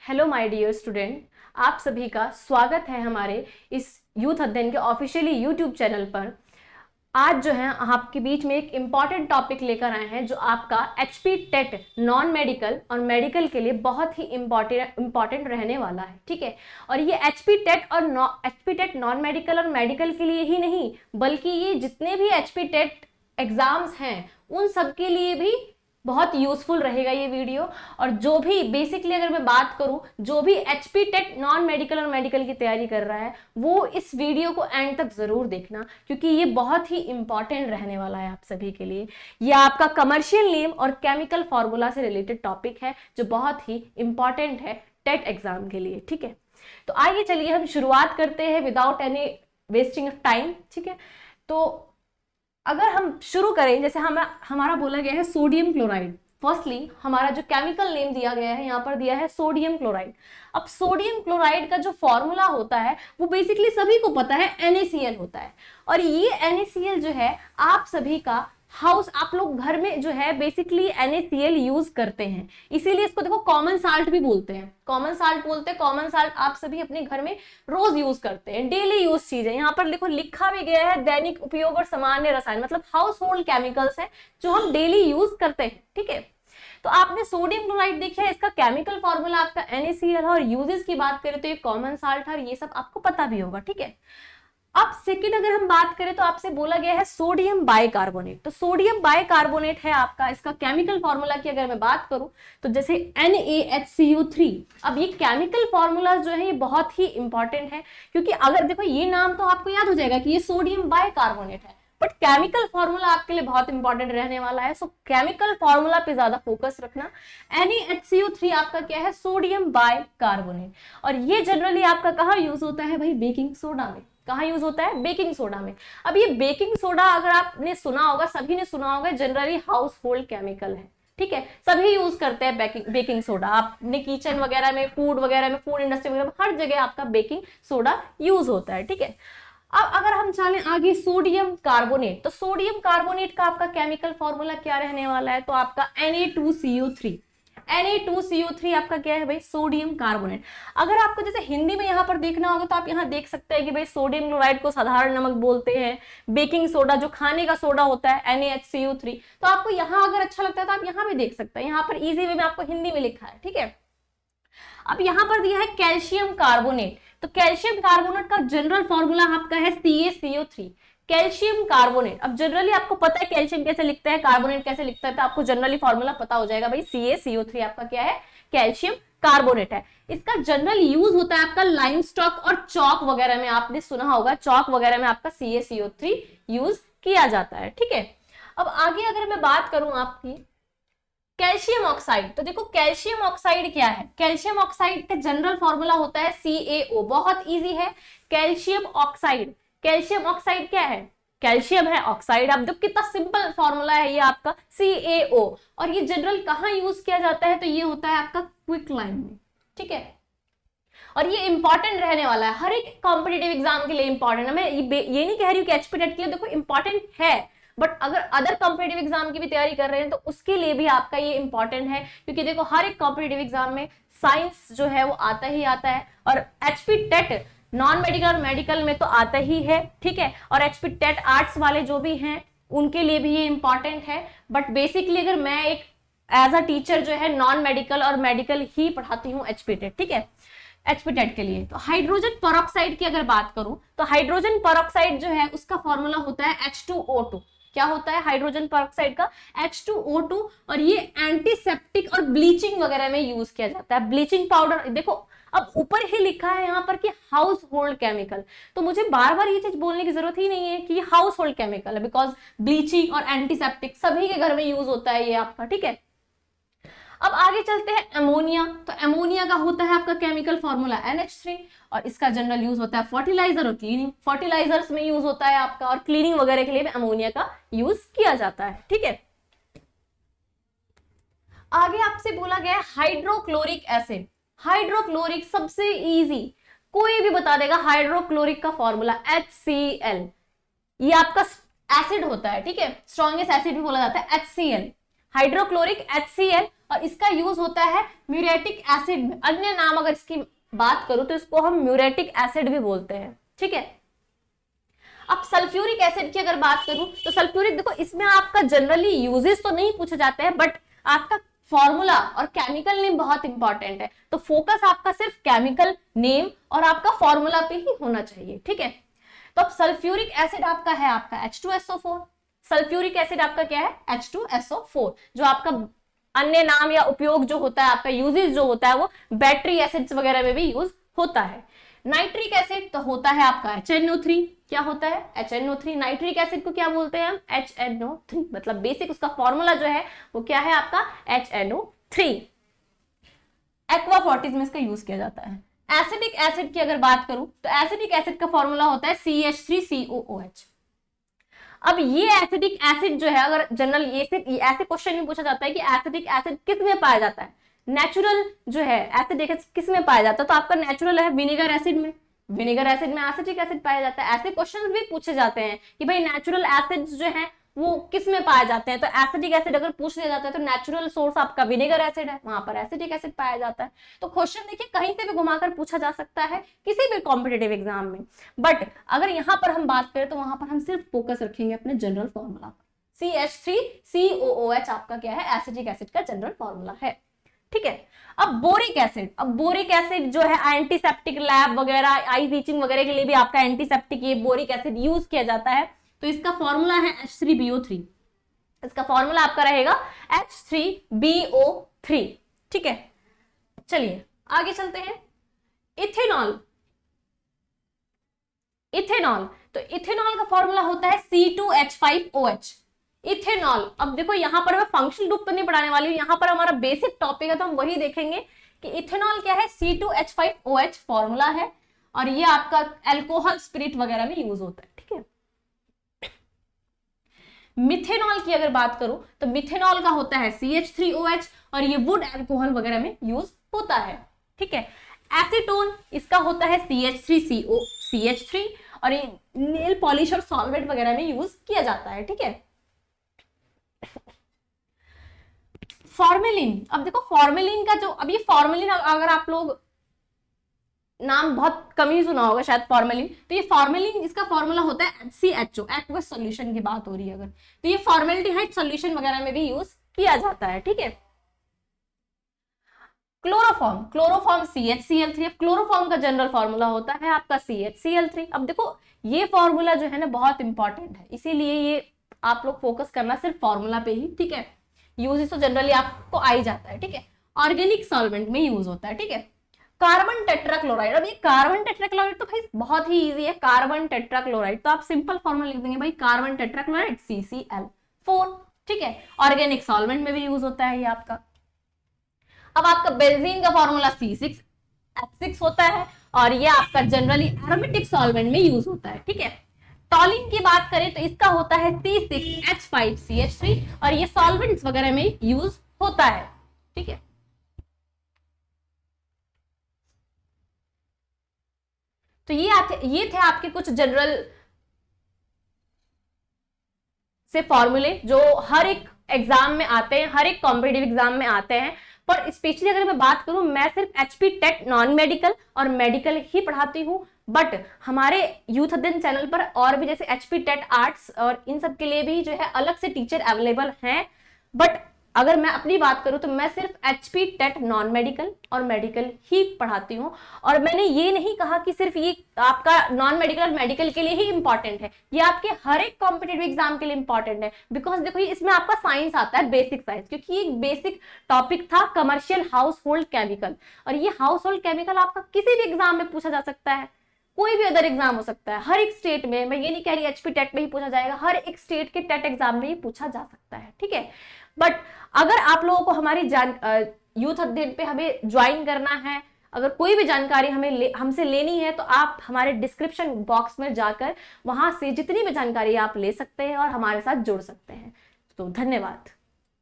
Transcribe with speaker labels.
Speaker 1: Hello my dear student, आप सभी का स्वागत है हमारे इस यूथ अध्ययन के ऑफिशियली यूट्यूब चैनल पर। आज जो है आपके बीच में एक इम्पॉर्टेंट टॉपिक लेकर आए हैं जो आपका एचपी टेट नॉन मेडिकल और मेडिकल के लिए बहुत ही इम्पॉर्टेंट रहने वाला है। ठीक है, और ये एचपी टेट नॉन मेडिकल और मेडिकल के लिए ही नहीं बल्कि ये जितने भी एचपी टेट एग्जाम्स हैं उन सब के लिए भी बहुत यूजफुल रहेगा ये वीडियो। और जो भी बेसिकली अगर मैं बात करूं, जो भी एचपी टेट नॉन मेडिकल और मेडिकल की तैयारी कर रहा है वो इस वीडियो को एंड तक जरूर देखना, क्योंकि ये बहुत ही इंपॉर्टेंट रहने वाला है आप सभी के लिए। ये आपका कमर्शियल नेम और केमिकल फॉर्मूला से रिलेटेड टॉपिक है जो बहुत ही इंपॉर्टेंट है टेट एग्जाम के लिए। ठीक है, तो आइए चलिए हम शुरुआत करते हैं without any wasting of time. ठीक है, तो अगर हम शुरू करें, जैसे हमारा बोला गया है सोडियम क्लोराइड। फर्स्टली हमारा जो केमिकल नेम दिया गया है यहाँ पर दिया है सोडियम क्लोराइड। अब सोडियम क्लोराइड का जो फॉर्मूला होता है वो बेसिकली सभी को पता है, NaCl होता है। और ये NaCl जो है आप सभी का आप लोग घर में जो है बेसिकली NaCl यूज करते हैं, इसीलिए इसको देखो कॉमन साल्ट भी बोलते हैं। कॉमन साल्ट आप सभी अपने घर में रोज यूज करते हैं, डेली यूज चीज है। यहाँ पर देखो लिखा भी गया है दैनिक उपयोग और सामान्य रसायन, मतलब हाउस होल्ड केमिकल्स है जो हम डेली यूज करते हैं। ठीक है, तो आपने सोडियम क्लोराइड देखा है, इसका केमिकल फॉर्मूला आपका NaCl है और यूजेस की बात करें तो ये कॉमन साल्ट है, ये सब आपको पता भी होगा। ठीक है, अब सेकंड अगर हम बात करें तो आपसे बोला गया है सोडियम बाइकार्बोनेट। तो सोडियम बाइकार्बोनेट है आपका, इसका केमिकल फॉर्मूला की अगर मैं बात करूं तो जैसे NaHCO3। अब ये केमिकल फॉर्मूला जो है ये बहुत ही इंपॉर्टेंट है, क्योंकि अगर देखो ये नाम तो आपको याद हो जाएगा कि ये सोडियम बाइकार्बोनेट है, बट केमिकल फॉर्मूला आपके लिए बहुत इंपॉर्टेंट रहने वाला है। सो केमिकल फॉर्मूला पे ज्यादा फोकस रखना। NaHCO3 आपका क्या है, सोडियम बाइकार्बोनेट। और ये जनरली आपका कहाँ यूज होता है भाई, बेकिंग सोडा में। कहाँ यूज होता है, बेकिंग सोडा में। अब ये बेकिंग सोडा अगर आपने सुना होगा, सभी ने सुना होगा, जनरली हाउस होल्ड केमिकल है। ठीक है, सभी यूज करते हैं बेकिंग सोडा। आपने किचन वगैरह में, फूड इंडस्ट्री वगैरह में हर जगह आपका बेकिंग सोडा यूज होता है। ठीक है, अब अगर हम चलें आगे सोडियम कार्बोनेट, तो सोडियम कार्बोनेट का आपका केमिकल फॉर्मूला क्या रहने वाला है, तो आपका Na2CO3। Na2CO3 आपका क्या है भाई, सोडियम कार्बोनेट। अगर आपको जैसे हिंदी में यहाँ पर देखना होगा तो आप यहाँ देख सकते हैं कि भाई सोडियम क्लोराइड को साधारण नमक बोलते हैं, बेकिंग सोडा जो खाने का सोडा होता है NaHCO3। तो आपको यहाँ अगर अच्छा लगता है तो आप यहाँ भी देख सकते हैं, यहाँ पर इजी वे में आपको हिंदी में लिखा है। ठीक है, अब यहाँ पर दिया है कैल्शियम कार्बोनेट। तो कैल्शियम कार्बोनेट का जनरल फॉर्मूला आपका है CaCO3। कैल्शियम कार्बोनेट, अब जनरली आपको पता है कैल्शियम कैसे लिखता है, कार्बोनेट कैसे लिखता है, तो आपको जनरली फॉर्मूला पता हो जाएगा भाई, CaCO3 आपका क्या है, कैल्शियम कार्बोनेट है। इसका जनरल यूज होता है आपका लाइम स्टॉक और चौक वगैरह में, आपने सुना होगा चौक वगैरह में आपका CaCO3 यूज किया जाता है। ठीक है, अब आगे अगर मैं बात करूं आपकी कैल्शियम ऑक्साइड, तो देखो कैल्शियम ऑक्साइड क्या है, कैल्शियम ऑक्साइड का जनरल फॉर्मूला होता है CaO। बहुत इजी है, कैल्शियम ऑक्साइड क्या है, कैल्शियम है, ऑक्साइड। आप देखो कितना सिंपल फॉर्मूला है ये आपका CaO। और ये जनरल कहाँ यूज किया जाता है, तो ये होता है आपका क्विक लाइम में। ठीक है, और ये इंपॉर्टेंट रहने वाला है, हर एक कॉम्पिटेटिव एग्जाम के लिए इंपॉर्टेंट है। मैं ये नहीं कह रही हूँ कि एचपी टेट के लिए देखो इंपॉर्टेंट है, बट अगर अदर कॉम्पिटेटिव एग्जाम की भी तैयारी कर रहे हैं तो उसके लिए भी आपका ये इंपॉर्टेंट है, क्योंकि देखो हर एक कॉम्पिटेटिव एग्जाम में साइंस जो है वो आता ही आता है, और एचपी टेट नॉन मेडिकल और मेडिकल में तो आता ही है। ठीक है, और एचपी टेट आर्ट्स वाले जो भी हैं उनके लिए भी ये इंपॉर्टेंट है। बट बेसिकली अगर मैं एक एज अ टीचर जो है नॉन मेडिकल और मेडिकल ही पढ़ाती हूँ एचपी टेट। ठीक है, एचपी टेट के लिए तो हाइड्रोजन पेरोक्साइड की अगर बात करूं तो हाइड्रोजन पेरोक्साइड जो है उसका फॉर्मूला होता है H2O2। क्या होता है हाइड्रोजन पेरोक्साइड का, H2O2। और ये एंटीसेप्टिक और ब्लीचिंग वगैरह में यूज किया जाता है, ब्लीचिंग पाउडर। देखो अब ऊपर ही लिखा है यहाँ पर कि हाउस होल्ड केमिकल, तो मुझे बार बार ये चीज बोलने की जरूरत ही नहीं है कि ये हाउस होल्ड केमिकल है, बिकॉज ब्लीचिंग और एंटीसेप्टिक सभी के घर में यूज होता है ये आपका। ठीक है, अब आगे चलते हैं अमोनिया। तो अमोनिया का होता है आपका केमिकल फॉर्मूला NH3, और इसका जनरल यूज होता है फर्टिलाइजर और क्लीनिंग, फर्टिलाइजर्स में यूज होता है आपका, और क्लीनिंग वगैरह के लिए भी अमोनिया का यूज किया जाता है। ठीक है, आगे आपसे बोला गया है हाइड्रोक्लोरिक एसिड। हाइड्रोक्लोरिक सबसे इजी, कोई भी बता देगा हाइड्रोक्लोरिक का फॉर्मूला HCl। ये आपका एसिड होता है। ठीक है, स्ट्रॉन्गेस्ट एसिड भी बोला जाता है HCl। हाइड्रोक्लोरिक HCl, और इसका यूज होता है म्यूरेटिक एसिड में। अन्य नाम अगर इसकी बात करूं तो इसको हम म्यूरेटिक एसिड भी बोलते हैं, ठीक है। अब सल्फ्यूरिक एसिड की अगर बात करूं तो सल्फ्यूरिक, देखो इसमें आपका जनरली यूजेस तो नहीं पूछे जाते हैं, बट आपका फॉर्मूला और केमिकल नेम बहुत इंपॉर्टेंट है, तो फोकस आपका सिर्फ केमिकल नेम और आपका फॉर्मूला पे ही होना चाहिए, ठीक है। तो अब सल्फ्यूरिक एसिड आपका है आपका H2SO4। सल्फ्यूरिक एसिड आपका क्या है? H2SO4, जो आपका अन्य नाम या उपयोग जो होता है, आपका यूजेस जो होता है वो बैटरी एसिड्स वगैरह में भी यूज होता है। नाइट्रिक एसिड तो होता है आपका HNO3। क्या होता है? HNO3। नाइट्रिक एसिड को क्या बोलते हैं हम? HNO3, मतलब बेसिक उसका फॉर्मूला जो है वो क्या है आपका? HNO3। एक्वा फोर्टिस में इसका यूज किया जाता है। एसिडिक एसिड की अगर बात करूं तो एसिडिक एसिड का फॉर्मूला होता है CH3COOH। अब ये एसिडिक एसिड जो है, अगर जनरल ऐसे क्वेश्चन में पूछा जाता है कि एसिडिक एसिड किस में पाया जाता है, नेचुरल जो है एसिडिक एसिड किस में पाया जाता है, तो आपका नेचुरल है विनेगर एसिड में। विनेगर एसिड में एसिडिक एसिड पाया जाता है। ऐसे क्वेश्चंस भी पूछे जाते हैं कि भाई नेचुरल एसिड्स जो हैं वो किस में पाए जाते हैं, तो एसिडिक एसिड अगर पूछ लिया जाता है तो नेचुरल सोर्स आपका विनेगर एसिड है, वहां पर एसिडिक एसिड पाया जाता है। तो क्वेश्चन देखिए कहीं से भी घुमाकर पूछा जा सकता है किसी भी कॉम्पिटेटिव एग्जाम में, बट अगर यहाँ पर हम बात करें तो वहां पर हम सिर्फ फोकस रखेंगे अपने जनरल फॉर्मूला पर। CH3COOH आपका क्या है? एसिडिक एसिड का जनरल फॉर्मूला है, ठीक है। अब बोरिक एसिड, अब बोरिक एसिड जो है एंटीसेप्टिक, लैब वगैरह, आई टीचिंग वगैरह के लिए भी आपका एंटीसेप्टिक ये बोरिक एसिड यूज किया जाता है। तो इसका फॉर्मूला है H3BO3। इसका फॉर्मूला आपका रहेगा H3BO3, ठीक है। चलिए आगे चलते हैं। इथेनॉल, इथेनॉल, तो इथेनॉल का फॉर्मूला होता है C2H5OH। इथेनॉल, अब देखो यहां पर मैं फंक्शनल ग्रुप तो नहीं पढ़ाने वाली हूं, यहां पर हमारा बेसिक टॉपिक है तो हम वही देखेंगे कि इथेनॉल क्या है। C2H5OH फॉर्मूला है, और ये आपका अल्कोहल स्पिरिट वगैरह में यूज होता है, ठीक है। मिथेनॉल की अगर बात करूं तो मिथेनॉल का होता है CH3OH, और ये वुड अल्कोहल वगैरह में यूज होता है, ठीक है। एसीटोन, इसका होता है CH3COCH3, और ये नेल पॉलिश और सॉल्वेंट वगैरह में यूज किया जाता है, ठीक है। फॉर्मेलिन, अब देखो फॉर्मेलिन का जो, अब ये फॉर्मेलिन अगर आप लोग नाम बहुत कम ही सुना होगा शायद फॉर्मेलिन, तो ये फॉर्मेलिन इसका फॉर्मूला होता है HCHO, एक्वस सॉल्यूशन की बात हो रही है अगर, तो ये फॉर्मेल्डिहाइड सॉल्यूशन वगैरह में भी यूज किया जाता है, ठीक है। Chloroform, chloroform CHCl3। अब क्लोरोफॉर्म का जनरल फॉर्मूला होता है आपका CHCl3। अब देखो ये फॉर्मूला जो है ना बहुत इंपॉर्टेंट है, इसीलिए ये आप लोग फोकस करना सिर्फ फॉर्मूला पे ही, ठीक है। यूज तो जनरली आपको आ ही जाता है, ठीक है। ऑर्गेनिक सॉल्वेंट में यूज होता है, ठीक है। कार्बन टेट्राक्लोराइड, अब ये कार्बन टेट्राक्लोराइड तो भाई बहुत ही इजी है। कार्बन टेट्राक्लोराइड तो आप सिंपल फॉर्मूला लिख देंगे भाई, कार्बन टेट्राक्लोराइड CCl4, ठीक है। ऑर्गेनिक सॉल्वेंट में भी यूज होता है ये आपका। अब आपका बेंजीन का फॉर्मूला C6H6 होता है, और ये आपका जनरली एरोमेटिक सॉल्वेंट में यूज होता है, ठीक है। टॉलिन की बात करें तो इसका होता है C6H5CH3, और ये सॉल्वेंट्स वगैरह में यूज होता है, ठीक है। तो ये थे आपके कुछ जनरल से फॉर्मूले जो हर एक एग्जाम में आते हैं, हर एक कॉम्पिटिटिव एग्जाम में आते हैं। पर स्पेशली अगर मैं बात करूं, मैं सिर्फ HP टेट नॉन मेडिकल और मेडिकल ही पढ़ाती हूं, बट हमारे यूथ अध्ययन चैनल पर और भी जैसे HP टेट आर्ट्स और इन सब के लिए भी जो है अलग से टीचर अवेलेबल हैं। बट अगर मैं अपनी बात करूं तो मैं सिर्फ HP टेट नॉन मेडिकल और मेडिकल ही पढ़ाती हूं, और मैंने ये नहीं कहा कि सिर्फ ये आपका नॉन मेडिकल और मेडिकल के लिए ही इंपॉर्टेंट है, ये आपके हर एक कॉम्पिटिटिव एग्जाम के लिए इंपॉर्टेंट है। बिकॉज देखो इसमें आपका साइंस आता है, बेसिक साइंस, क्योंकि ये बेसिक टॉपिक था कमर्शियल हाउस होल्ड केमिकल, और ये हाउस होल्ड केमिकल आपका किसी भी एग्जाम में पूछा जा सकता है, कोई भी अदर एग्जाम हो सकता है, हर एक स्टेट में। मैं ये नहीं कह रही HP टेट में ही पूछा जाएगा, हर एक स्टेट के टेट एग्जाम में ही पूछा जा सकता है, ठीक है। बट अगर आप लोगों को हमारी यूथ अध्ययन पे हमें ज्वाइन करना है, अगर कोई भी जानकारी हमसे लेनी है, तो आप हमारे डिस्क्रिप्शन बॉक्स में जाकर वहां से जितनी भी जानकारी आप ले सकते हैं और हमारे साथ जुड़ सकते हैं। तो धन्यवाद।